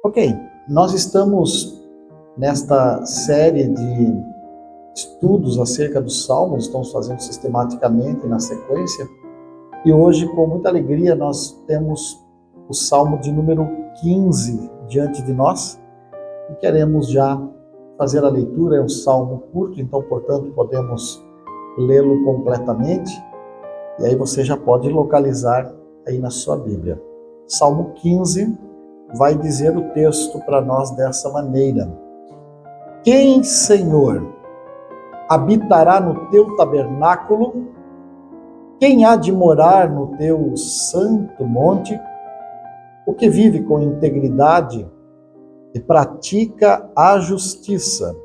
Ok, nós estamos nesta série de estudos acerca dos Salmos, estamos fazendo sistematicamente na sequência, e hoje, com muita alegria, nós temos o Salmo de número 15 diante de nós, e queremos já fazer a leitura. É um salmo curto, então, portanto, podemos lê-lo completamente, e aí você já pode localizar aí na sua Bíblia. Salmo 15 vai dizer o texto para nós dessa maneira: Quem, Senhor, habitará no teu tabernáculo? Quem há de morar no teu santo monte? O que vive com integridade e pratica a justiça,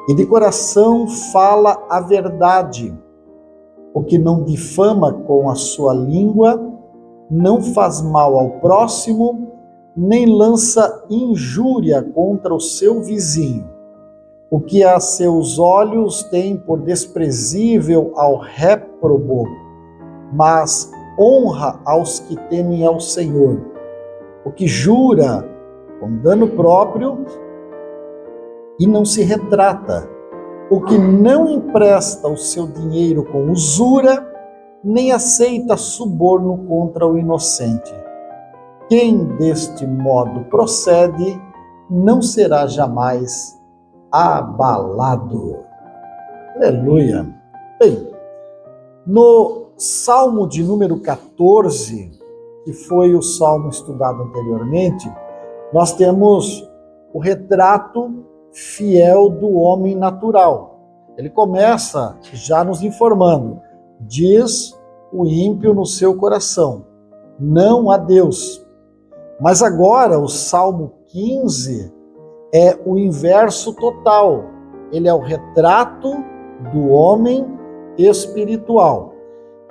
e de coração fala a verdade, o que não difama com a sua língua, não faz mal ao próximo, nem lança injúria contra o seu vizinho. O que a seus olhos tem por desprezível ao réprobo, mas honra aos que temem ao Senhor. O que jura com dano próprio e não se retrata. O que não empresta o seu dinheiro com usura, nem aceita suborno contra o inocente. Quem deste modo procede não será jamais abalado. Aleluia. Bem, no Salmo de número 14, que foi o salmo estudado anteriormente, nós temos o retrato fiel do homem natural. Ele começa já nos informando: diz o ímpio no seu coração, não há Deus. Mas agora o Salmo 15 é o inverso total. Ele é o retrato do homem espiritual.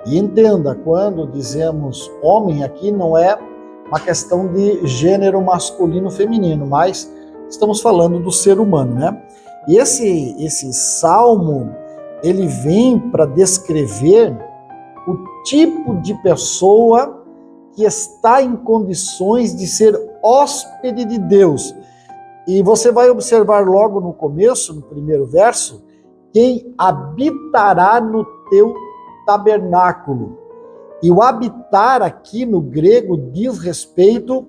E entenda, quando dizemos homem aqui, não é uma questão de gênero masculino feminino, mas estamos falando do ser humano, né? E esse salmo, ele vem para descrever o tipo de pessoa que está em condições de ser hóspede de Deus. E você vai observar logo no começo, no primeiro verso, quem habitará no teu tabernáculo. E o habitar aqui no grego diz respeito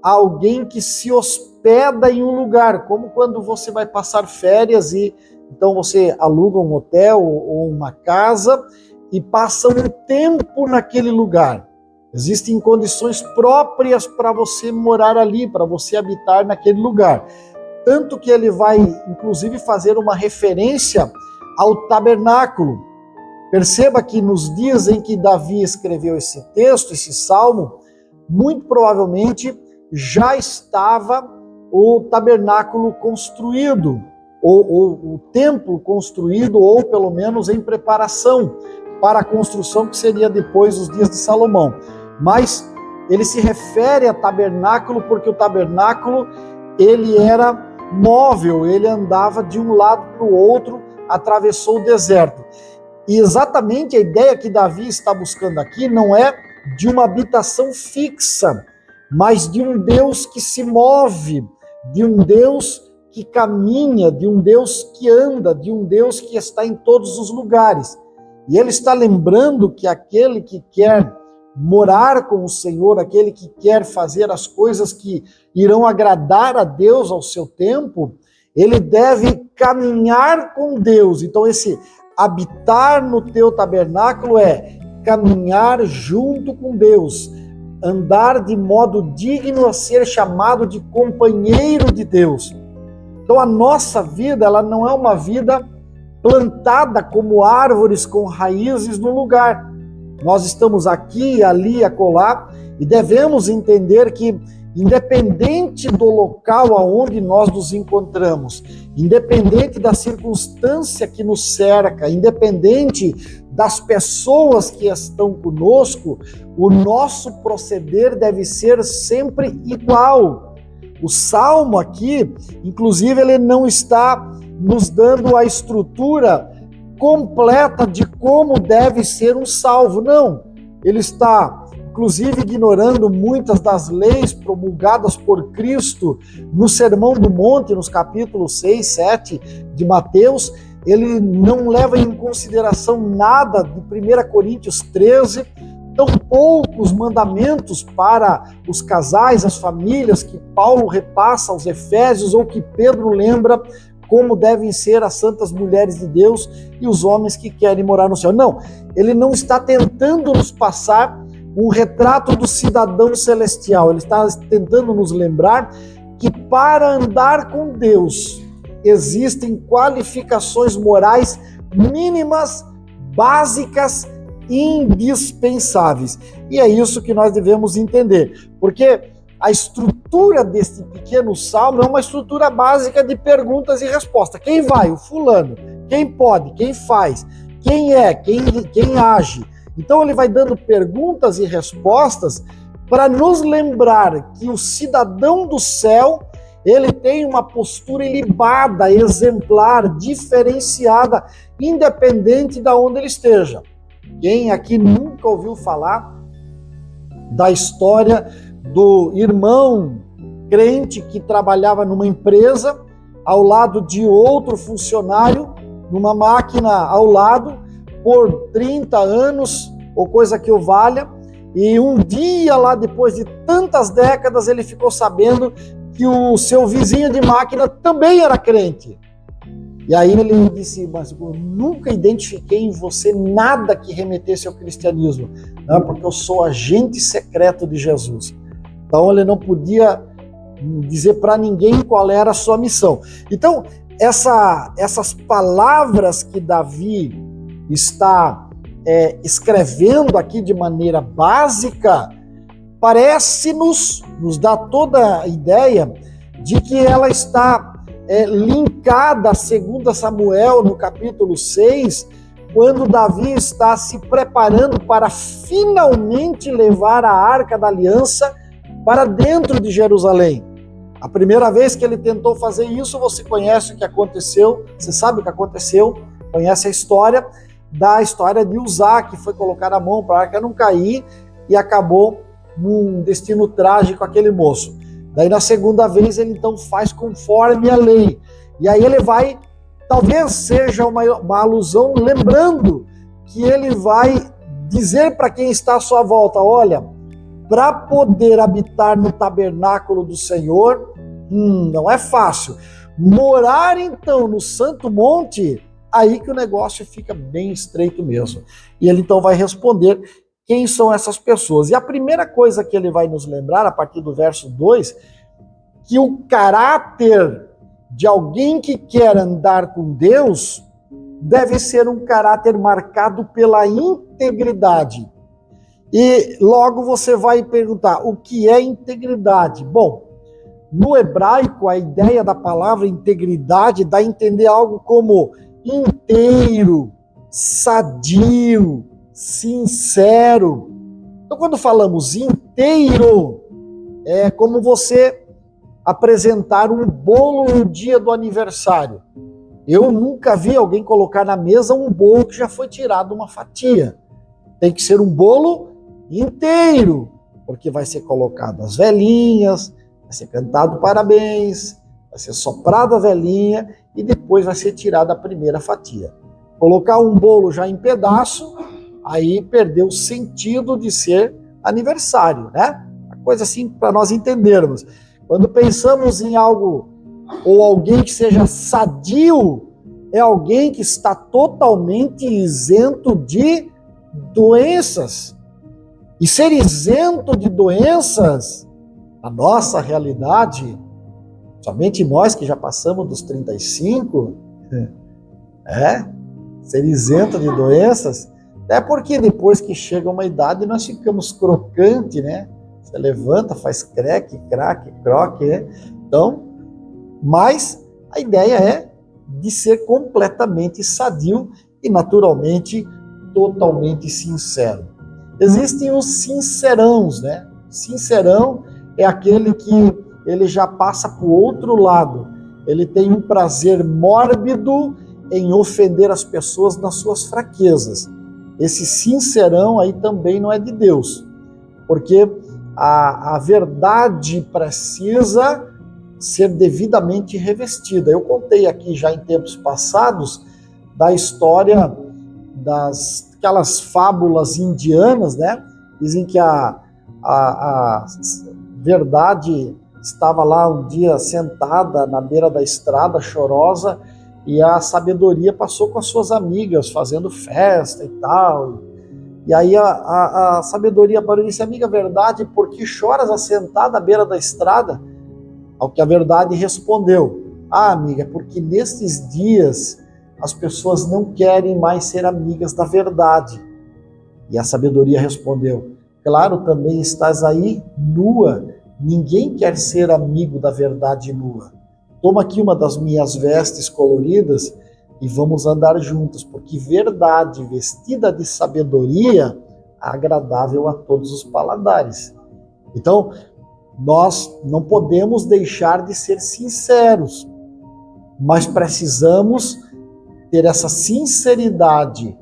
a alguém que se hospeda em um lugar, como quando você vai passar férias e então você aluga um hotel ou uma casa e passa um tempo naquele lugar. Existem condições próprias para você morar ali, para você habitar naquele lugar. Tanto que ele vai, inclusive, fazer uma referência ao tabernáculo. Perceba que nos dias em que Davi escreveu esse texto, esse salmo, muito provavelmente já estava o tabernáculo construído, ou o templo construído, ou pelo menos em preparação para a construção que seria depois dos dias de Salomão. Mas ele se refere a tabernáculo porque o tabernáculo ele era móvel, ele andava de um lado para o outro, atravessou o deserto. E exatamente a ideia que Davi está buscando aqui não é de uma habitação fixa, mas de um Deus que se move, de um Deus que caminha, de um Deus que anda, de um Deus que está em todos os lugares. E ele está lembrando que aquele que quer morar com o Senhor, aquele que quer fazer as coisas que irão agradar a Deus ao seu tempo, ele deve caminhar com Deus. Então esse habitar no teu tabernáculo é caminhar junto com Deus, andar de modo digno a ser chamado de companheiro de Deus. Então a nossa vida, ela não é uma vida plantada como árvores com raízes no lugar. Nós estamos aqui, ali, acolá, e devemos entender que, independente do local aonde nós nos encontramos, independente da circunstância que nos cerca, independente das pessoas que estão conosco, o nosso proceder deve ser sempre igual. O Salmo aqui, inclusive, ele não está nos dando a estrutura completa de como deve ser um salvo, não. Ele está inclusive ignorando muitas das leis promulgadas por Cristo no Sermão do Monte, nos capítulos 6, 7 de Mateus. Ele não leva em consideração nada de 1 Coríntios 13, tampouco os mandamentos para os casais, as famílias, que Paulo repassa aos Efésios, ou que Pedro lembra como devem ser as santas mulheres de Deus e os homens que querem morar no céu. Não, ele não está tentando nos passar um retrato do cidadão celestial. Ele está tentando nos lembrar que para andar com Deus existem qualificações morais mínimas, básicas, indispensáveis. E é isso que nós devemos entender, porque a estrutura desse pequeno salmo é uma estrutura básica de perguntas e respostas. Quem vai? O fulano. Quem pode? Quem faz? Quem é? Quem age? Então ele vai dando perguntas e respostas para nos lembrar que o cidadão do céu, ele tem uma postura ilibada, exemplar, diferenciada, independente de onde ele esteja. Quem aqui nunca ouviu falar da história do irmão crente que trabalhava numa empresa ao lado de outro funcionário, numa máquina ao lado, por 30 anos, ou coisa que o valha, e um dia lá, depois de tantas décadas, ele ficou sabendo que o seu vizinho de máquina também era crente. E aí ele disse, mas eu nunca identifiquei em você nada que remetesse ao cristianismo. Não, porque eu sou agente secreto de Jesus. Então ele não podia dizer para ninguém qual era a sua missão. Então, essas palavras que Davi está escrevendo aqui de maneira básica, parece-nos, nos dá toda a ideia de que ela está linkada a 2 Samuel, no capítulo 6, quando Davi está se preparando para finalmente levar a Arca da Aliança para dentro de Jerusalém. A primeira vez que ele tentou fazer isso, você conhece o que aconteceu, você sabe o que aconteceu, conhece a história de Uzá, que foi colocar a mão para a arca não cair e acabou num destino trágico aquele moço. Daí na segunda vez ele então faz conforme a lei. E aí ele vai, talvez seja uma alusão, lembrando que ele vai dizer para quem está à sua volta, olha, para poder habitar no tabernáculo do Senhor, não é fácil. Morar então no Santo Monte, aí que o negócio fica bem estreito mesmo. E ele então vai responder quem são essas pessoas. E a primeira coisa que ele vai nos lembrar, a partir do verso 2, que o caráter de alguém que quer andar com Deus deve ser um caráter marcado pela integridade. E logo você vai perguntar, o que é integridade? Bom, no hebraico, a ideia da palavra integridade dá a entender algo como inteiro, sadio, sincero. Então, quando falamos inteiro, é como você apresentar um bolo no dia do aniversário. Eu nunca vi alguém colocar na mesa um bolo que já foi tirado uma fatia. Tem que ser um bolo inteiro, porque vai ser colocado as velhinhas, vai ser cantado parabéns, vai ser soprada a velhinha e depois vai ser tirada a primeira fatia. Colocar um bolo já em pedaço, aí perdeu o sentido de ser aniversário, né? Uma coisa assim para nós entendermos. Quando pensamos em algo ou alguém que seja sadio, é alguém que está totalmente isento de doenças. E ser isento de doenças, a nossa realidade, somente nós que já passamos dos 35, ser isento de doenças, é porque depois que chega uma idade nós ficamos crocante, né? Você levanta, faz creque, craque, croque, né? Então, mas a ideia é de ser completamente sadio e naturalmente totalmente sincero. Existem os sincerãos, né? Sincerão é aquele que ele já passa para o outro lado. Ele tem um prazer mórbido em ofender as pessoas nas suas fraquezas. Esse sincerão aí também não é de Deus. porque a verdade precisa ser devidamente revestida. Eu contei aqui já em tempos passados da história aquelas fábulas indianas, né? Dizem que a verdade estava lá um dia sentada na beira da estrada, chorosa, e a sabedoria passou com as suas amigas, fazendo festa e tal. E aí a sabedoria parou e disse: amiga, verdade, por que choras assentada à beira da estrada? Ao que a verdade respondeu: ah, amiga, porque nestes dias as pessoas não querem mais ser amigas da verdade. E a sabedoria respondeu: claro, também estás aí nua. Ninguém quer ser amigo da verdade nua. Toma aqui uma das minhas vestes coloridas e vamos andar juntos, porque verdade vestida de sabedoria é agradável a todos os paladares. Então, nós não podemos deixar de ser sinceros, mas precisamos ter essa sinceridade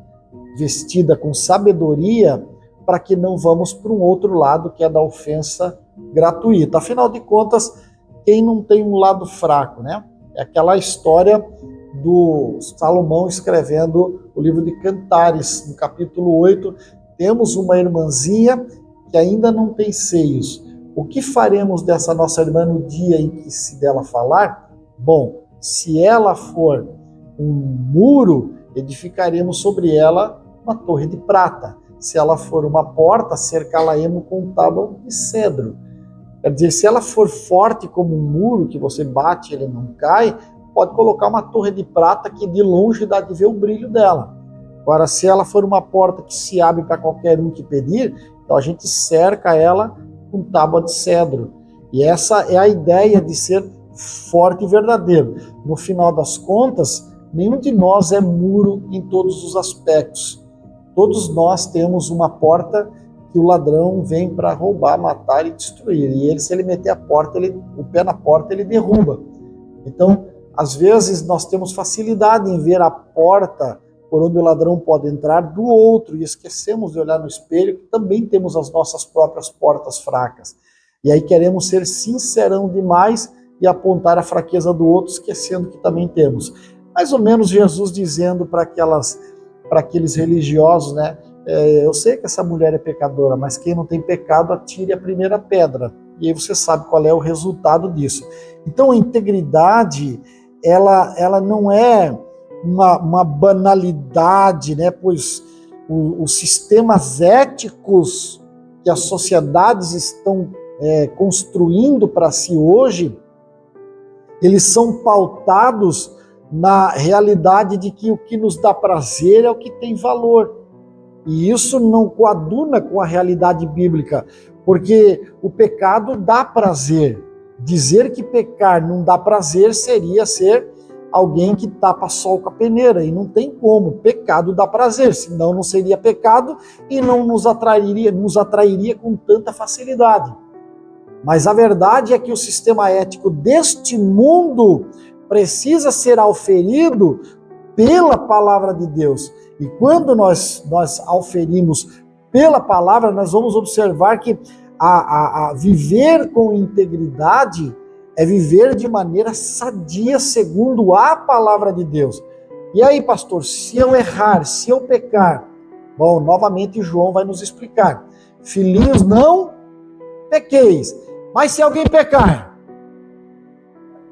vestida com sabedoria para que não vamos para um outro lado, que é da ofensa gratuita. Afinal de contas, quem não tem um lado fraco, né? É aquela história do Salomão escrevendo o livro de Cantares, no capítulo 8, temos uma irmãzinha que ainda não tem seios. O que faremos dessa nossa irmã no dia em que se dela falar? Bom, se ela for um muro, edificaremos sobre ela uma torre de prata. Se ela for uma porta, cercá-la-emos com tábua de cedro. Quer dizer, se ela for forte como um muro, que você bate e ele não cai, pode colocar uma torre de prata que de longe dá de ver o brilho dela. Agora, se ela for uma porta que se abre para qualquer um que pedir, então a gente cerca ela com tábua de cedro. E essa é a ideia de ser forte e verdadeiro. No final das contas, nenhum de nós é muro em todos os aspectos. Todos nós temos uma porta que o ladrão vem para roubar, matar e destruir. E ele, se ele meter o pé na porta, ele derruba. Então, às vezes, nós temos facilidade em ver a porta por onde o ladrão pode entrar do outro e esquecemos de olhar no espelho, que também temos as nossas próprias portas fracas. E aí queremos ser sincerão demais e apontar a fraqueza do outro, esquecendo que também temos. Mais ou menos Jesus dizendo para aqueles religiosos, né? Eu sei que essa mulher é pecadora, mas quem não tem pecado, atire a primeira pedra. E aí você sabe qual é o resultado disso. Então a integridade, ela não é uma banalidade, né? Pois os sistemas éticos que as sociedades estão construindo para si hoje, eles são pautados na realidade de que o que nos dá prazer é o que tem valor. E isso não coaduna com a realidade bíblica, porque o pecado dá prazer. Dizer que pecar não dá prazer seria ser alguém que tapa sol com a peneira, e não tem como. Pecado dá prazer, senão não seria pecado e não nos atrairia com tanta facilidade. Mas a verdade é que o sistema ético deste mundo precisa ser auferido pela palavra de Deus. E quando nós auferimos pela palavra, nós vamos observar que a viver com integridade é viver de maneira sadia, segundo a palavra de Deus. E aí, pastor, se eu errar, se eu pecar? Bom, novamente João vai nos explicar. Filhinhos, não pequeis. Mas se alguém pecar,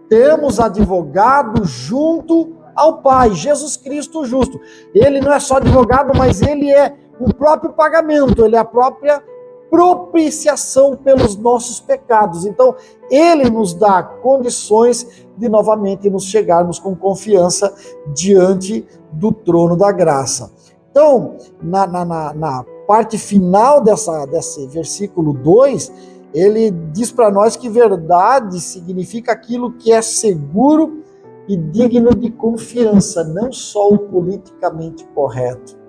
temos advogado junto ao Pai, Jesus Cristo justo. Ele não é só advogado, mas ele é o próprio pagamento, ele é a própria propiciação pelos nossos pecados. Então, ele nos dá condições de novamente nos chegarmos com confiança diante do trono da graça. Então, na parte final desse versículo 2, ele diz para nós que verdade significa aquilo que é seguro e digno de confiança, não só o politicamente correto.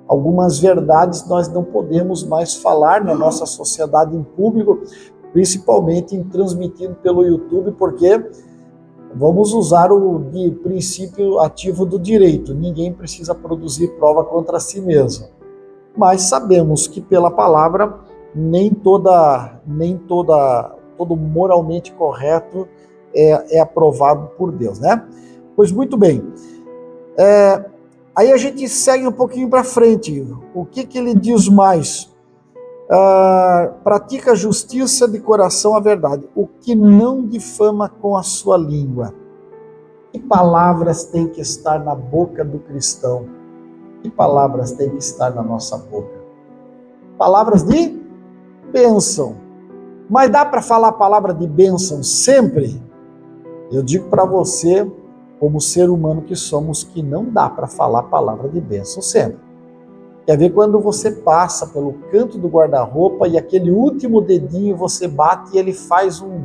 Algumas verdades nós não podemos mais falar na nossa sociedade em público, principalmente em transmitindo pelo YouTube, porque vamos usar o princípio ativo do direito. Ninguém precisa produzir prova contra si mesmo. Mas sabemos que pela palavra todo moralmente correto é aprovado por Deus, né? Pois muito bem. Aí a gente segue um pouquinho para frente. O que ele diz mais? Pratica a justiça de coração, a verdade. O que não difama com a sua língua. Que palavras têm que estar na boca do cristão? Que palavras têm que estar na nossa boca? Palavras de bênção. Mas dá para falar a palavra de bênção sempre? Eu digo para você, como ser humano que somos, que não dá para falar a palavra de bênção sempre. Quer ver quando você passa pelo canto do guarda-roupa e aquele último dedinho você bate e ele faz um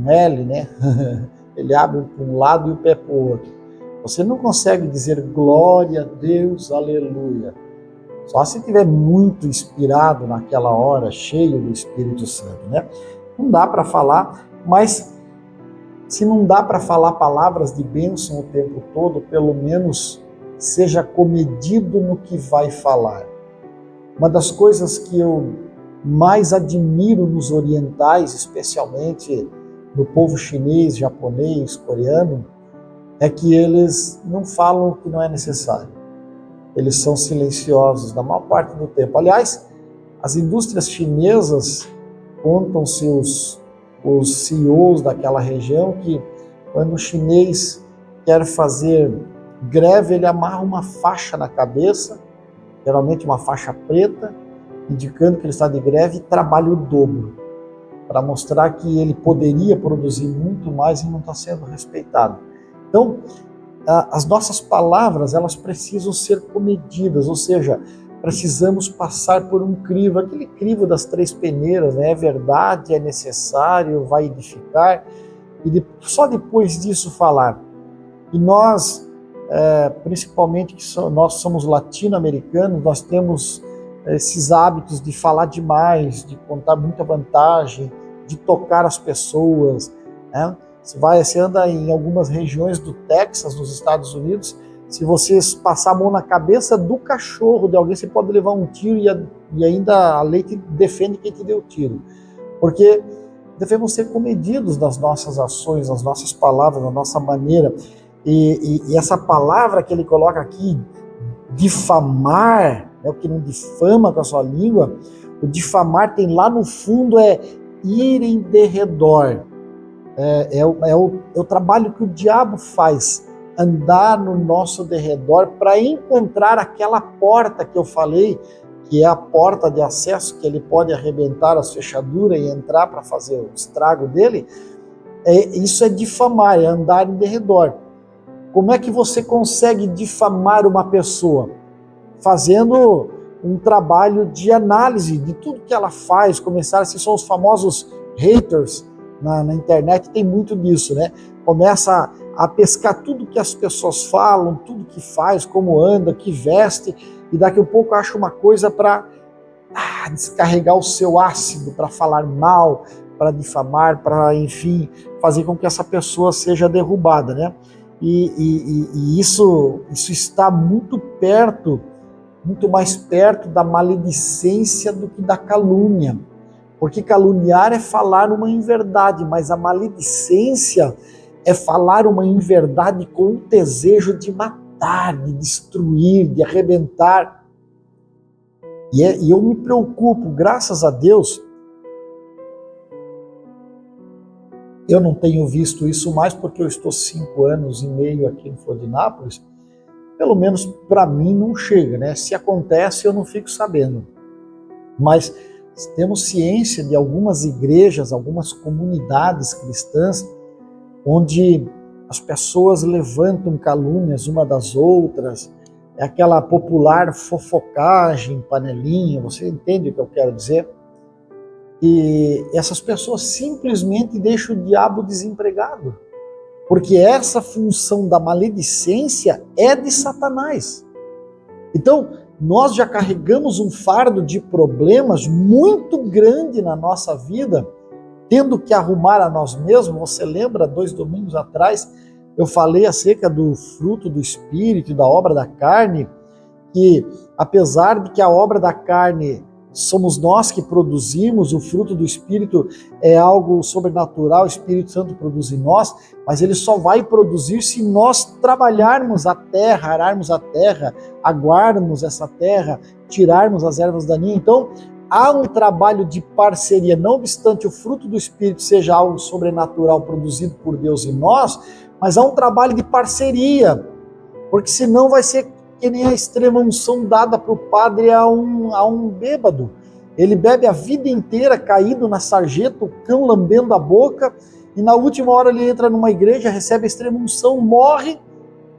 L, né? Ele abre para um lado e o pé para o outro. Você não consegue dizer glória a Deus, aleluia. Só se estiver muito inspirado naquela hora, cheio do Espírito Santo, né? Não dá para falar, mas se não dá para falar palavras de bênção o tempo todo, pelo menos seja comedido no que vai falar. Uma das coisas que eu mais admiro nos orientais, especialmente no povo chinês, japonês, coreano, é que eles não falam o que não é necessário. Eles são silenciosos na maior parte do tempo. Aliás, as indústrias chinesas, contam-se os CEOs daquela região, que quando o chinês quer fazer greve, ele amarra uma faixa na cabeça, geralmente uma faixa preta, indicando que ele está de greve e trabalha o dobro, para mostrar que ele poderia produzir muito mais e não está sendo respeitado. Então, as nossas palavras, elas precisam ser comedidas, ou seja, precisamos passar por um crivo, aquele crivo das 3 peneiras, né? É verdade, é necessário, vai edificar, e só depois disso falar. E nós, principalmente que nós somos latino-americanos, nós temos esses hábitos de falar demais, de contar muita vantagem, de tocar as pessoas, né? Você anda em algumas regiões do Texas, nos Estados Unidos, se você passar a mão na cabeça do cachorro de alguém, você pode levar um tiro e ainda a lei te defende quem te deu o tiro. Porque devemos ser comedidos nas nossas ações, nas nossas palavras, na nossa maneira. E essa palavra que ele coloca aqui, difamar, o que não difama com a sua língua, o difamar tem lá no fundo ir em derredor. É o trabalho que o diabo faz, andar no nosso derredor para encontrar aquela porta que eu falei, que é a porta de acesso, que ele pode arrebentar as fechaduras e entrar para fazer o estrago dele. Isso é difamar, é andar em derredor. Como é que você consegue difamar uma pessoa? Fazendo um trabalho de análise de tudo que ela faz, se são os famosos haters na internet, tem muito disso, né? Começa a pescar tudo que as pessoas falam, tudo que faz, como anda, que veste, e daqui a pouco acha uma coisa para descarregar o seu ácido, para falar mal, para difamar, para, enfim, fazer com que essa pessoa seja derrubada, né? E isso está muito mais perto da maledicência do que da calúnia. Porque caluniar é falar uma inverdade, mas a maledicência é falar uma inverdade com o desejo de matar, de destruir, de arrebentar. E eu me preocupo, graças a Deus, eu não tenho visto isso mais porque eu estou 5 anos e meio aqui em Florianópolis. Pelo menos para mim não chega, né? Se acontece eu não fico sabendo. Mas temos ciência de algumas igrejas, algumas comunidades cristãs, onde as pessoas levantam calúnias uma das outras, é aquela popular fofocagem, panelinha, você entende o que eu quero dizer? E essas pessoas simplesmente deixam o diabo desempregado, porque essa função da maledicência é de Satanás. Então, nós já carregamos um fardo de problemas muito grande na nossa vida, tendo que arrumar a nós mesmos. Você lembra, 2 domingos atrás, eu falei acerca do fruto do Espírito, da obra da carne, que apesar de que a obra da carne somos nós que produzimos, o fruto do Espírito é algo sobrenatural, o Espírito Santo produz em nós, mas ele só vai produzir se nós trabalharmos a terra, ararmos a terra, aguardarmos essa terra, tirarmos as ervas daninhas. Então, há um trabalho de parceria, não obstante o fruto do Espírito seja algo sobrenatural produzido por Deus em nós, mas há um trabalho de parceria, porque senão vai ser que nem a extrema unção dada para o padre a um bêbado. Ele bebe a vida inteira caído na sarjeta, o cão lambendo a boca, e na última hora ele entra numa igreja, recebe a extrema unção, morre,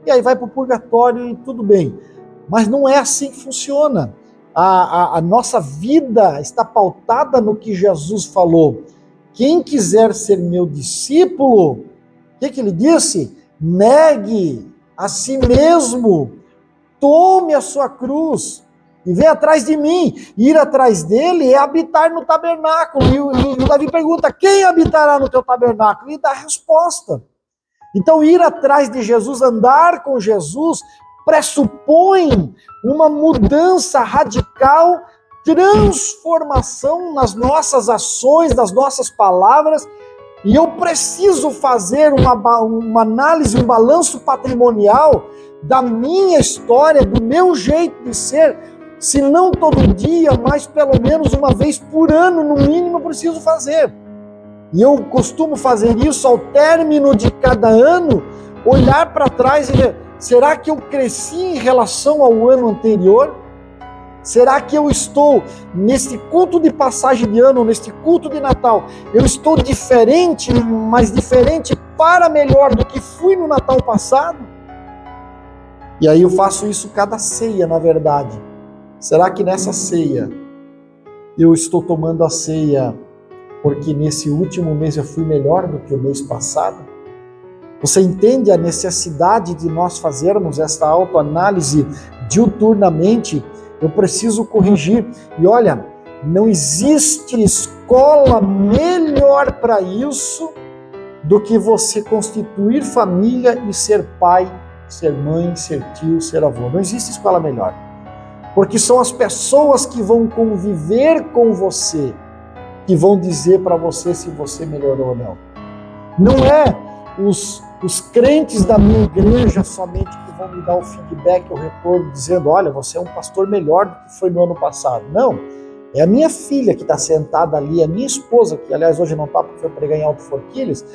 e aí vai para o purgatório e tudo bem. Mas não é assim que funciona. A nossa vida está pautada no que Jesus falou. Quem quiser ser meu discípulo, o que ele disse? Negue a si mesmo, tome a sua cruz e venha atrás de mim. Ir atrás dele é habitar no tabernáculo. E o Davi pergunta, quem habitará no teu tabernáculo? E dá a resposta. Então ir atrás de Jesus, andar com Jesus, pressupõe uma mudança radical, transformação nas nossas ações, nas nossas palavras. E eu preciso fazer uma análise, um balanço patrimonial da minha história, do meu jeito de ser, se não todo dia, mas pelo menos uma vez por ano, no mínimo, eu preciso fazer. E eu costumo fazer isso ao término de cada ano, olhar para trás e ver, será que eu cresci em relação ao ano anterior? Será que eu estou, nesse culto de passagem de ano, neste culto de Natal, eu estou diferente, mas diferente para melhor do que fui no Natal passado? E aí eu faço isso cada ceia, na verdade. Será que nessa ceia, eu estou tomando a ceia porque nesse último mês eu fui melhor do que o mês passado? Você entende a necessidade de nós fazermos esta autoanálise diuturnamente? Eu preciso corrigir. E olha, não existe escola melhor para isso do que você constituir família e ser pai, ser mãe, ser tio, ser avô. Não existe escola melhor. Porque são as pessoas que vão conviver com você que vão dizer para você se você melhorou ou não. Não é os crentes da minha igreja somente que vão me dar o feedback, o retorno, dizendo, olha, você é um pastor melhor do que foi no ano passado. Não, é a minha filha que está sentada ali, a minha esposa, que aliás hoje não está porque foi pregar em Alto Forquilhas,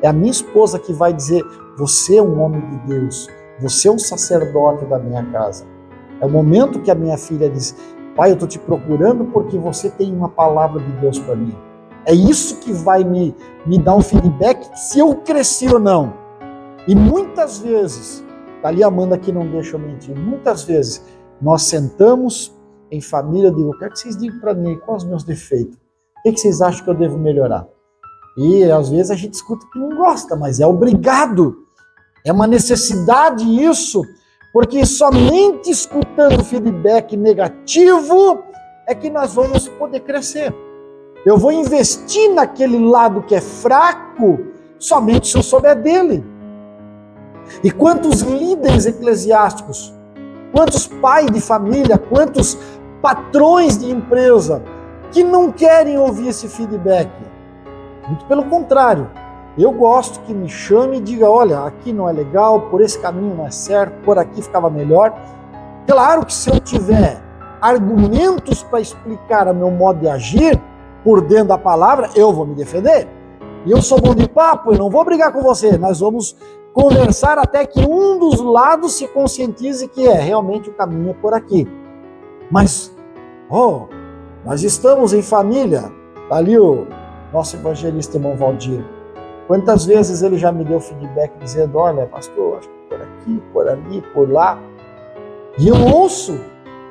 é a minha esposa que vai dizer, você é um homem de Deus, você é um sacerdote da minha casa. É o momento que a minha filha diz, pai, eu estou te procurando porque você tem uma palavra de Deus para mim. É isso que vai me dar um feedback se eu cresci ou não. E muitas vezes, tá ali a Amanda que não deixa eu mentir, muitas vezes nós sentamos em família, eu digo, eu quero que vocês digam para mim quais os meus defeitos, o que vocês acham que eu devo melhorar? E às vezes a gente escuta que não gosta, mas é obrigado, é uma necessidade isso, porque somente escutando feedback negativo é que nós vamos poder crescer. Eu vou investir naquele lado que é fraco somente se eu souber dele. E quantos líderes eclesiásticos, quantos pais de família, quantos patrões de empresa que não querem ouvir esse feedback? Muito pelo contrário. Eu gosto que me chame e diga, olha, aqui não é legal, por esse caminho não é certo, por aqui ficava melhor. Claro que se eu tiver argumentos para explicar o meu modo de agir, por dentro da palavra, eu vou me defender. E eu sou bom de papo, eu não vou brigar com você, nós vamos conversar até que um dos lados se conscientize que realmente o caminho é por aqui. Mas, nós estamos em família, tá ali o nosso evangelista irmão Valdir. Quantas vezes ele já me deu feedback dizendo, olha, pastor, acho que por aqui, por ali, por lá. E eu ouço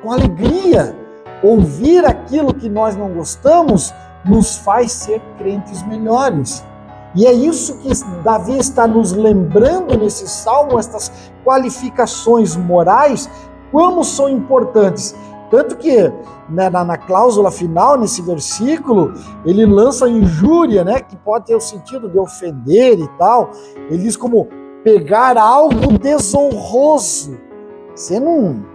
com alegria. Ouvir aquilo que nós não gostamos nos faz ser crentes melhores. E é isso que Davi está nos lembrando nesse salmo, estas qualificações morais, como são importantes. Tanto que na cláusula final, nesse versículo, ele lança injúria, né, que pode ter o sentido de ofender e tal. Ele diz como pegar algo desonroso. Você não...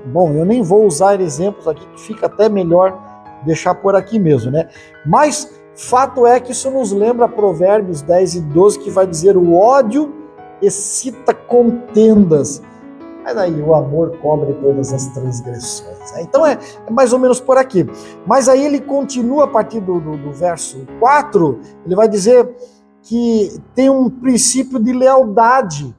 Bom, eu nem vou usar exemplos aqui, que fica até melhor deixar por aqui mesmo, né? Mas fato é que isso nos lembra Provérbios 10 e 12, que vai dizer: o ódio excita contendas, mas aí o amor cobre todas as transgressões. Então é mais ou menos por aqui. Mas aí ele continua a partir do verso 4, ele vai dizer que tem um princípio de lealdade.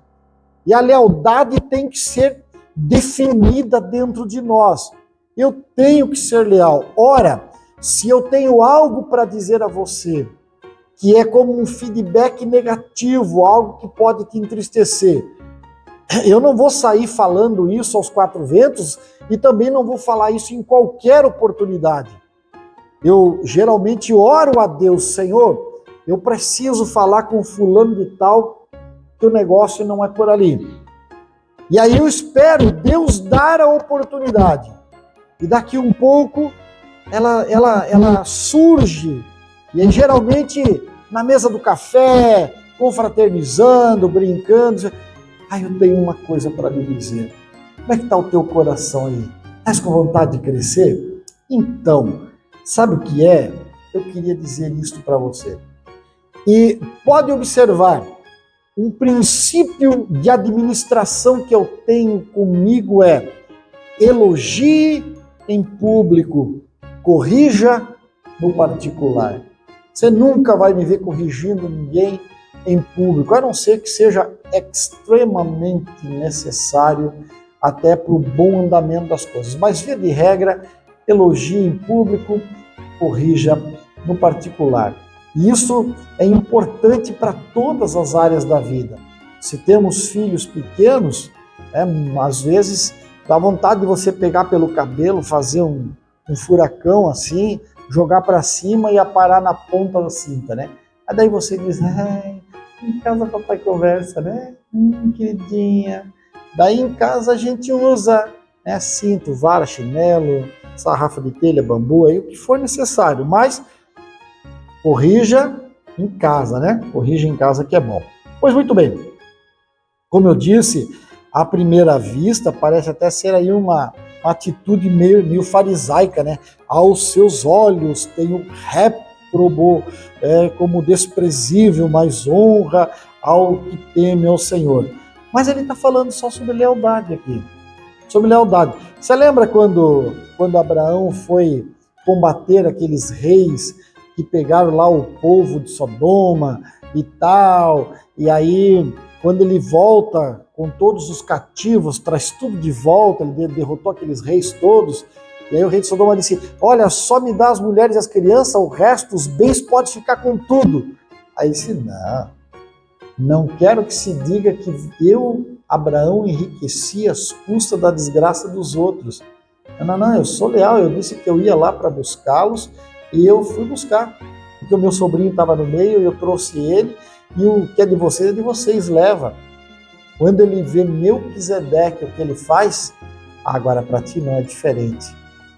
E a lealdade tem que ser definida dentro de nós. Eu tenho que ser leal. Ora, se eu tenho algo para dizer a você, que é como um feedback negativo, algo que pode te entristecer, eu não vou sair falando isso aos quatro ventos e também não vou falar isso em qualquer oportunidade. Eu geralmente oro a Deus: Senhor, eu preciso falar com fulano de tal, que o negócio não é por ali. E aí eu espero Deus dar a oportunidade. E daqui um pouco ela surge. E aí geralmente na mesa do café, confraternizando, brincando. Eu tenho uma coisa para lhe dizer. Como é que está o teu coração aí? Estás com vontade de crescer? Então, sabe o que é? Eu queria dizer isso para você. E pode observar, um princípio de administração que eu tenho comigo é: elogie em público, corrija no particular. Você nunca vai me ver corrigindo ninguém em público, a não ser que seja extremamente necessário até para o bom andamento das coisas. Mas, via de regra, elogie em público, corrija no particular. E isso é importante para todas as áreas da vida. Se temos filhos pequenos, às vezes dá vontade de você pegar pelo cabelo, fazer um furacão assim, jogar para cima e aparar na ponta da cinta, né? Aí daí você diz: em casa papai conversa, né? Queridinha. Daí em casa a gente usa, né, cinto, vara, chinelo, sarrafa de telha, bambu, aí o que for necessário. Mas corrija em casa, né? Corrija em casa, que é bom. Pois muito bem. Como eu disse, à primeira vista parece até ser aí uma atitude meio farisaica, né? Aos seus olhos tem o réprobo como desprezível, mas honra ao que teme ao Senhor. Mas ele está falando só sobre lealdade aqui. Sobre lealdade. Você lembra quando Abraão foi combater aqueles reis que pegaram lá o povo de Sodoma e tal, e aí quando ele volta com todos os cativos, traz tudo de volta, ele derrotou aqueles reis todos, e aí o rei de Sodoma disse: olha, só me dá as mulheres e as crianças, o resto, os bens, pode ficar com tudo. Aí disse: não quero que se diga que eu, Abraão, enriqueci às custas da desgraça dos outros. Não, eu sou leal, eu disse que eu ia lá para buscá-los, e eu fui buscar, porque o meu sobrinho estava no meio, eu trouxe ele, e o que é de vocês, leva. Quando ele vê Melquisedeque, o que ele faz, agora para ti não é diferente.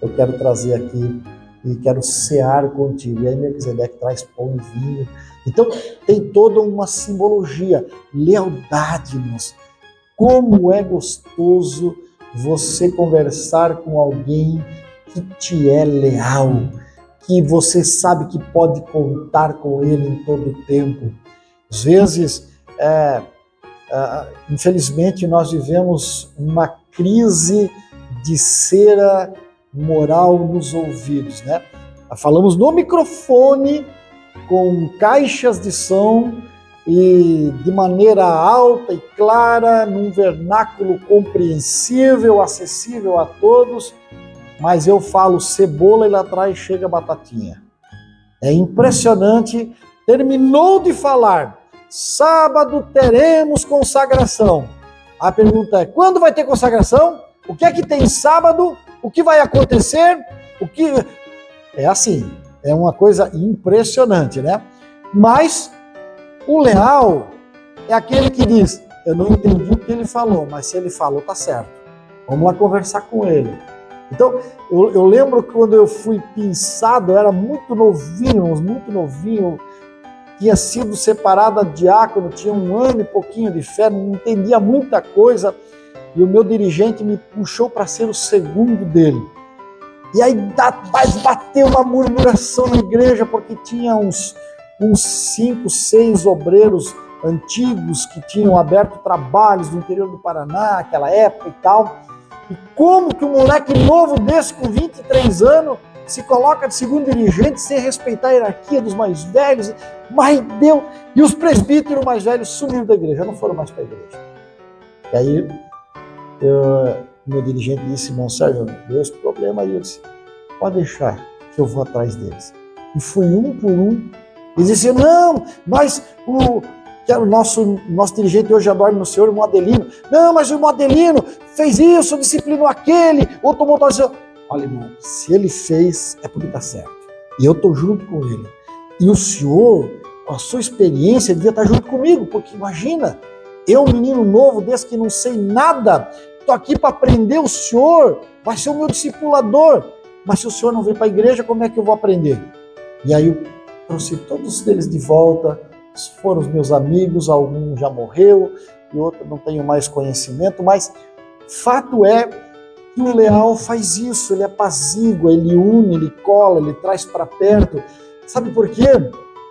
Eu quero trazer aqui e quero cear contigo. E aí Melquisedeque traz pão e vinho. Então tem toda uma simbologia, lealdade, irmãos. Como é gostoso você conversar com alguém que te é leal, que você sabe que pode contar com ele em todo o tempo. Às vezes, infelizmente, nós vivemos uma crise de cera moral nos ouvidos, né? Falamos no microfone, com caixas de som e de maneira alta e clara, num vernáculo compreensível, acessível a todos, mas eu falo cebola e lá atrás chega batatinha. É impressionante. Terminou de falar: sábado teremos consagração. A pergunta é: quando vai ter consagração? O que é que tem sábado? O que vai acontecer? É assim, é uma coisa impressionante, né? Mas o leal é aquele que diz: eu não entendi o que ele falou, mas se ele falou, tá certo. Vamos lá conversar com ele. Então, eu lembro que quando eu fui pinçado, eu era muito novinho, tinha sido separado a diácono, tinha 1 ano e pouquinho de fé, não entendia muita coisa, e o meu dirigente me puxou para ser o segundo dele. E aí bateu uma murmuração na igreja, porque tinha uns 5, 6 obreiros antigos que tinham aberto trabalhos no interior do Paraná, naquela época e tal. E como que um moleque novo desse, com 23 anos, se coloca de segundo dirigente sem respeitar a hierarquia dos mais velhos? Mas deu. E os presbíteros mais velhos sumiram da igreja, não foram mais para a igreja. E aí, meu dirigente disse: irmão Sérgio, deu esse problema aí. Eu disse: pode deixar que eu vou atrás deles. E fui um por um. Eles diziam: não, mas que era o nosso dirigente hoje já dorme no Senhor, o irmão Adelino. Não, mas o irmão Adelino fez isso, disciplinou aquele, ou tomou tal decisão. Olha, irmão, se ele fez, é porque está certo. E eu estou junto com ele. E o senhor, com a sua experiência, devia estar junto comigo, porque imagina, eu, menino novo desse que não sei nada, estou aqui para aprender, o senhor vai ser o meu discipulador. Mas se o senhor não vem para a igreja, como é que eu vou aprender? E aí eu trouxe todos eles de volta, foram os meus amigos, algum já morreu, e outro não tenho mais conhecimento, mas fato é que o leal faz isso, ele apazigua, ele une, ele cola, ele traz para perto. Sabe por quê?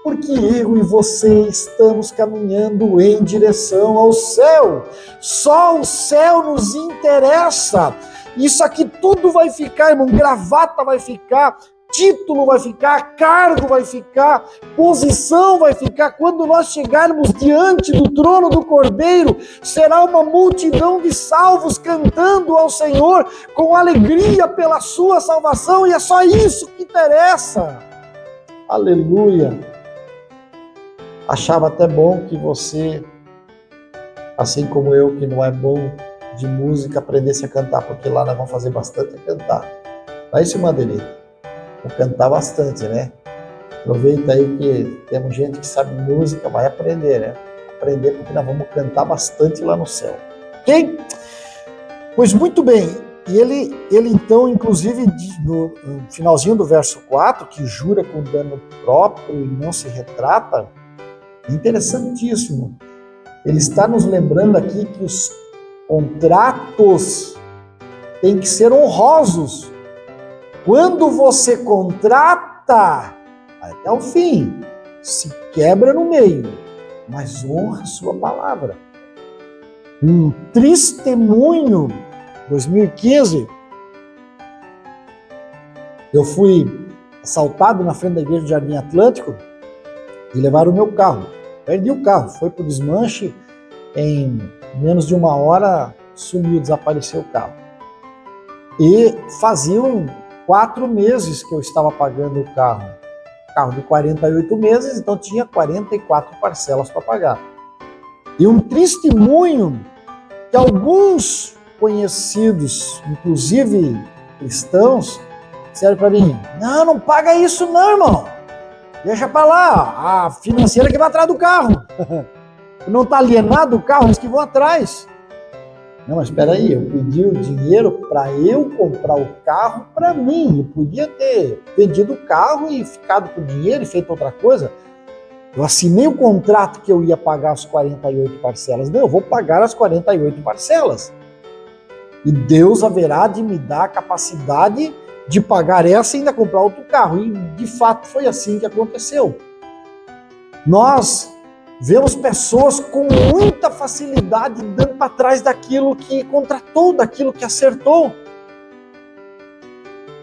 Porque eu e você estamos caminhando em direção ao céu. Só o céu nos interessa. Isso aqui tudo vai ficar, irmão, gravata vai ficar, título vai ficar, cargo vai ficar, posição vai ficar. Quando nós chegarmos diante do trono do Cordeiro, será uma multidão de salvos cantando ao Senhor com alegria pela sua salvação, e é só isso que interessa. Aleluia! Achava até bom que você, assim como eu, que não é bom de música, aprendesse a cantar, porque lá nós vamos fazer bastante a cantar. Não é isso, Madeline? Vou cantar bastante, né? Aproveita aí que temos gente que sabe música, vai aprender, né? Aprender, porque nós vamos cantar bastante lá no céu. Ok? Pois muito bem. E ele então, inclusive, no finalzinho do verso 4, que jura com dano próprio e não se retrata, interessantíssimo. Ele está nos lembrando aqui que os contratos têm que ser honrosos. Quando você contrata, vai até o fim, se quebra no meio, mas honra a sua palavra. Um testemunho, 2015, eu fui assaltado na frente da igreja do Jardim Atlântico e levaram o meu carro. Perdi o carro, foi para o desmanche, em menos de 1 hora sumiu, desapareceu o carro. E faziam 4 meses que eu estava pagando o carro de 48 meses, então tinha 44 parcelas para pagar. E um testemunho que alguns conhecidos, inclusive cristãos, disseram para mim: não paga isso não, irmão, deixa para lá, a financeira que vai atrás do carro. Não está alienado o carro, eles que vão atrás. Não, mas espera aí, eu pedi o dinheiro para eu comprar o carro para mim. Eu podia ter vendido o carro e ficado com o dinheiro e feito outra coisa. Eu assinei o contrato que eu ia pagar as 48 parcelas. Não, eu vou pagar as 48 parcelas. E Deus haverá de me dar a capacidade de pagar essa e ainda comprar outro carro. E de fato foi assim que aconteceu. Nós vemos pessoas com muita facilidade dando para trás daquilo que contratou, daquilo que acertou.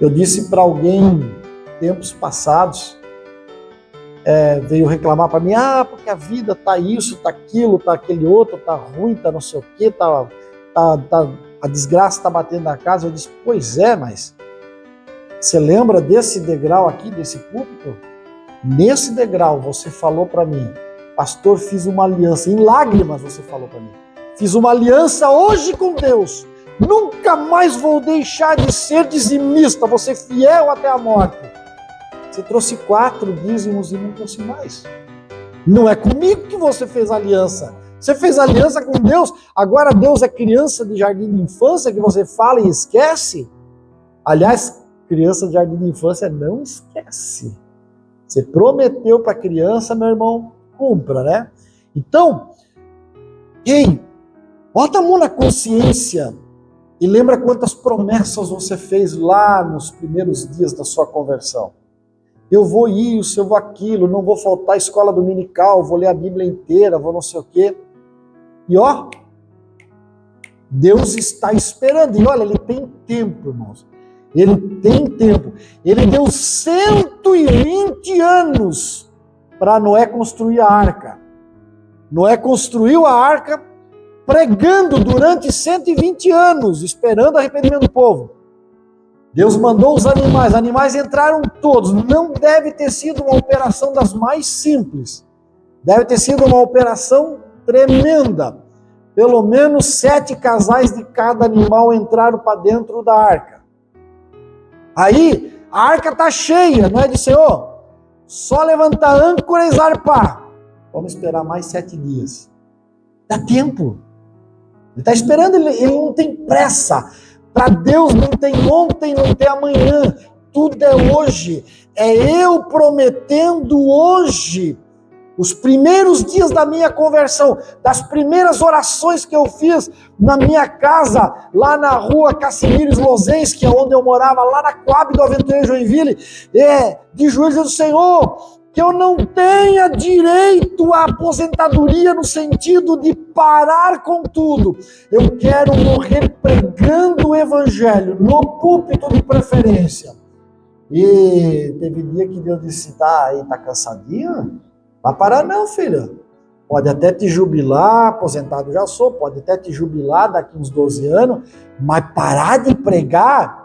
Eu disse para alguém, tempos passados, veio reclamar para mim: porque a vida tá isso, tá aquilo, tá aquele outro, tá ruim, tá não sei o quê, a desgraça tá batendo na casa. Eu disse: pois é, mas você lembra desse degrau aqui, desse púlpito? Nesse degrau você falou para mim: pastor, fiz uma aliança, em lágrimas você falou para mim, fiz uma aliança hoje com Deus, nunca mais vou deixar de ser dizimista, vou ser fiel até a morte. Você trouxe 4 dízimos e não trouxe mais. Não é comigo que você fez aliança, você fez aliança com Deus. Agora Deus é criança de jardim de infância que você fala e esquece? Aliás, criança de jardim de infância não esquece. Você prometeu para a criança, meu irmão, cumpra, né? Então, bota a mão na consciência E lembra quantas promessas você fez lá nos primeiros dias da sua conversão. Eu vou isso, eu vou aquilo, não vou faltar a escola dominical, vou ler a Bíblia inteira, vou não sei o quê. E ó, Deus está esperando. E olha, Ele tem tempo, irmãos. Ele tem tempo. Ele deu 120 anos para Noé construir a arca. Noé construiu a arca pregando durante 120 anos, esperando o arrependimento do povo. Deus mandou os animais entraram todos. Não deve ter sido uma operação das mais simples. Deve ter sido uma operação tremenda. Pelo menos 7 casais de cada animal entraram para dentro da arca. Aí, a arca está cheia, não é de Senhor? Só levantar âncora e zarpar. Vamos esperar mais 7 dias. Dá tempo. Ele está esperando, ele não tem pressa. Para Deus não tem ontem, não tem amanhã. Tudo é hoje. É eu prometendo hoje. Os primeiros dias da minha conversão, das primeiras orações que eu fiz na minha casa, lá na rua Cassimires Lozens, que é onde eu morava, lá na Coab do Aventureiro Joinville, de joelhos do Senhor, que eu não tenha direito à aposentadoria no sentido de parar com tudo. Eu quero morrer pregando o Evangelho, no púlpito de preferência. E teve dia que Deus disse, tá cansadinho? Vai parar não, filho. Pode até te jubilar, aposentado já sou, pode até te jubilar daqui uns 12 anos, mas parar de pregar,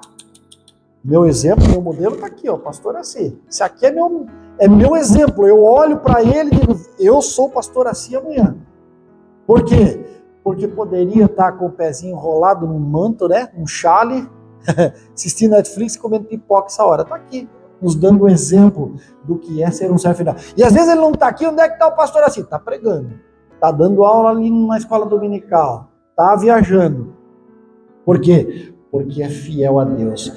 meu exemplo, meu modelo está aqui, ó, pastor Assi. Esse aqui é meu exemplo. Eu olho para ele e digo, eu sou pastor Assi amanhã. Por quê? Porque poderia estar com o pezinho enrolado num manto, né, num chale, assistindo Netflix e comendo pipoca essa hora. Está aqui, nos dando um exemplo do que é ser um servo fiel. E às vezes ele não está aqui, onde é que está o pastor Assi? Está pregando, está dando aula ali na escola dominical, está viajando. Por quê? Porque é fiel a Deus.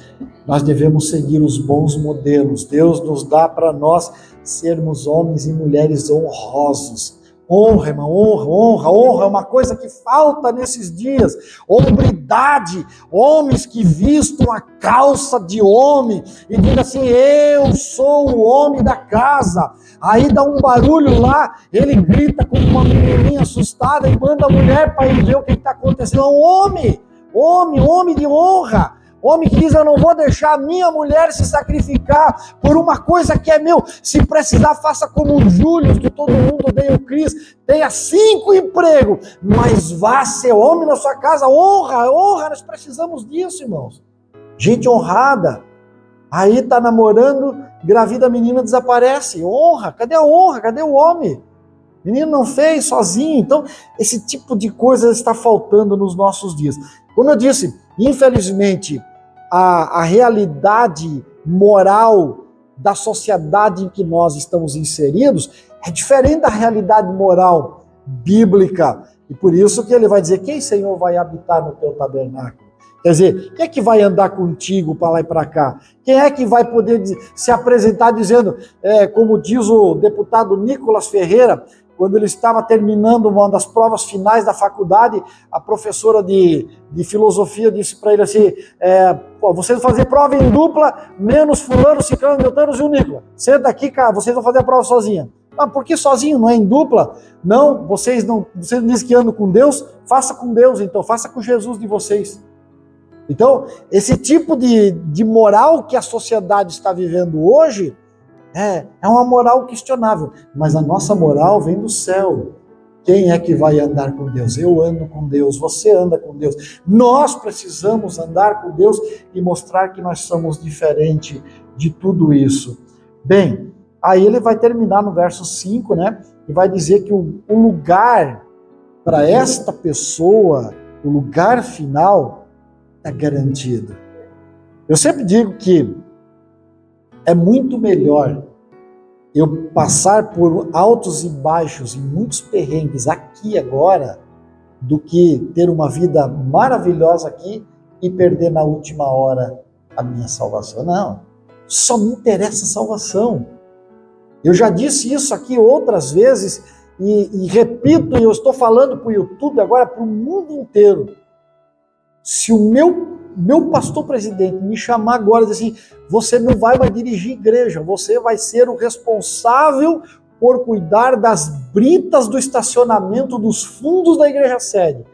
Nós devemos seguir os bons modelos. Deus nos dá para nós sermos homens e mulheres honrosos. Honra, irmão, honra é uma coisa que falta nesses dias. Hombridade, homens que vistam a calça de homem e digam assim, eu sou o homem da casa. Aí dá um barulho lá, ele grita como uma menininha assustada e manda a mulher para ir ver o que está acontecendo. Homem de honra. Homem que diz, eu não vou deixar a minha mulher se sacrificar por uma coisa que é meu. Se precisar, faça como o Júlio, que todo mundo odeia o Cris. Tenha 5 empregos, mas vá ser homem na sua casa. Honra, nós precisamos disso, irmãos. Gente honrada. Aí tá namorando, gravida a menina, desaparece. Honra, cadê a honra? Cadê o homem? O menino não fez sozinho. Então, esse tipo de coisa está faltando nos nossos dias. Como eu disse, infelizmente, a realidade moral da sociedade em que nós estamos inseridos é diferente da realidade moral bíblica. E por isso que ele vai dizer, quem, Senhor, vai habitar no teu tabernáculo? Quer dizer, quem é que vai andar contigo para lá e para cá? Quem é que vai poder se apresentar dizendo, como diz o deputado Nicolas Ferreira, quando ele estava terminando uma das provas finais da faculdade, a professora de filosofia disse para ele assim, vocês vão fazer prova em dupla, menos fulano, ciclano, beltrano e o Nicolas. Senta aqui, cara, vocês vão fazer a prova sozinha. Ah, por que sozinho? Não é em dupla? Não, vocês dizem que andam com Deus, faça com Deus então, faça com Jesus de vocês. Então, esse tipo de moral que a sociedade está vivendo hoje, é uma moral questionável, mas a nossa moral vem do céu. Quem é que vai andar com Deus? Eu ando com Deus, você anda com Deus. Nós precisamos andar com Deus e mostrar que nós somos diferentes de tudo isso. Bem, aí ele vai terminar no verso 5, né? E vai dizer que o lugar para esta pessoa, o lugar final, está garantido. Eu sempre digo que é muito melhor eu passar por altos e baixos e muitos perrengues aqui agora do que ter uma vida maravilhosa aqui e perder na última hora a minha salvação. Não, só me interessa a salvação. Eu já disse isso aqui outras vezes e repito, e eu estou falando para o YouTube agora, para o mundo inteiro. Se o meu pastor presidente me chamar agora e dizer assim, você não vai mais dirigir igreja, você vai ser o responsável por cuidar das britas do estacionamento dos fundos da igreja sede.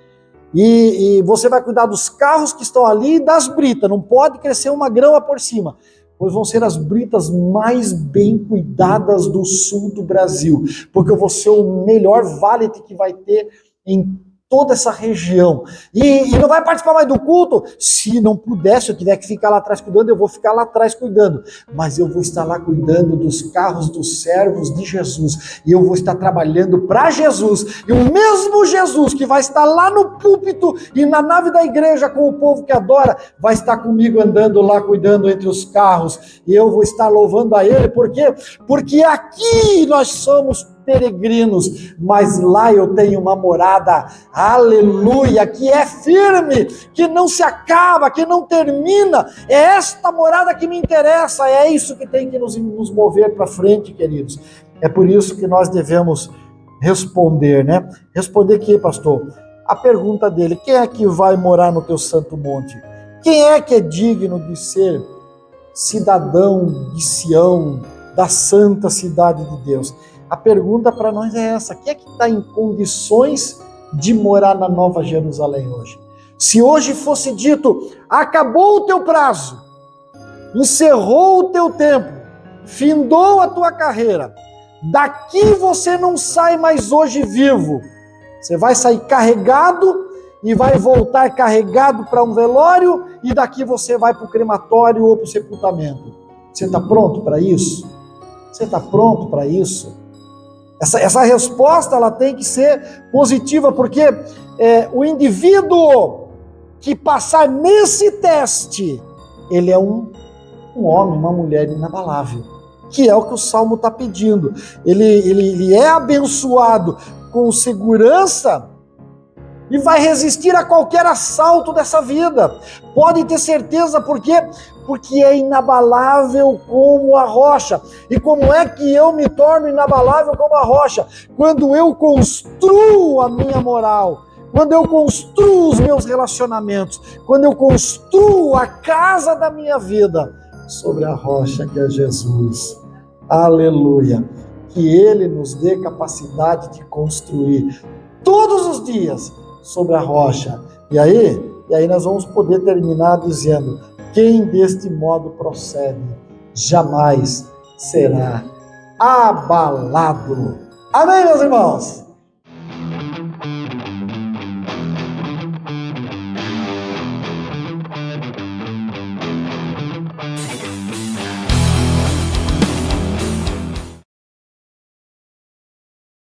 E você vai cuidar dos carros que estão ali e das britas, não pode crescer uma grama por cima, pois vão ser as britas mais bem cuidadas do sul do Brasil, porque eu vou ser o melhor valet que vai ter em toda essa região, e não vai participar mais do culto. Se não puder, se eu tiver que ficar lá atrás cuidando, eu vou ficar lá atrás cuidando, mas eu vou estar lá cuidando dos carros dos servos de Jesus, e eu vou estar trabalhando para Jesus, e o mesmo Jesus que vai estar lá no púlpito e na nave da igreja com o povo que adora, vai estar comigo andando lá cuidando entre os carros, e eu vou estar louvando a Ele. Por quê? Porque aqui nós somos peregrinos, mas lá eu tenho uma morada, aleluia, que é firme, que não se acaba, que não termina. É esta morada que me interessa, é isso que tem que nos mover para frente, queridos. É por isso que nós devemos responder, né? Responder que, pastor? A pergunta dele, quem é que vai morar no teu santo monte? Quem é que é digno de ser cidadão de Sião, da santa cidade de Deus? A pergunta para nós é essa: quem é que está em condições de morar na Nova Jerusalém hoje? Se hoje fosse dito, acabou o teu prazo, encerrou o teu tempo, findou a tua carreira, daqui você não sai mais hoje vivo, você vai sair carregado e vai voltar carregado para um velório, e daqui você vai para o crematório ou para o sepultamento. Você está pronto para isso? Você está pronto para isso? Essa resposta ela tem que ser positiva, porque o indivíduo que passar nesse teste, ele é um homem, uma mulher inabalável, que é o que o Salmo está pedindo. Ele é abençoado com segurança e vai resistir a qualquer assalto dessa vida. Pode ter certeza, por quê? Porque é inabalável como a rocha. E como é que eu me torno inabalável como a rocha? Quando eu construo a minha moral, quando eu construo os meus relacionamentos, quando eu construo a casa da minha vida sobre a rocha que é Jesus. Aleluia! Que Ele nos dê capacidade de construir todos os dias sobre a rocha. E aí nós vamos poder terminar dizendo: quem deste modo procede, jamais será abalado. Amém, meus irmãos?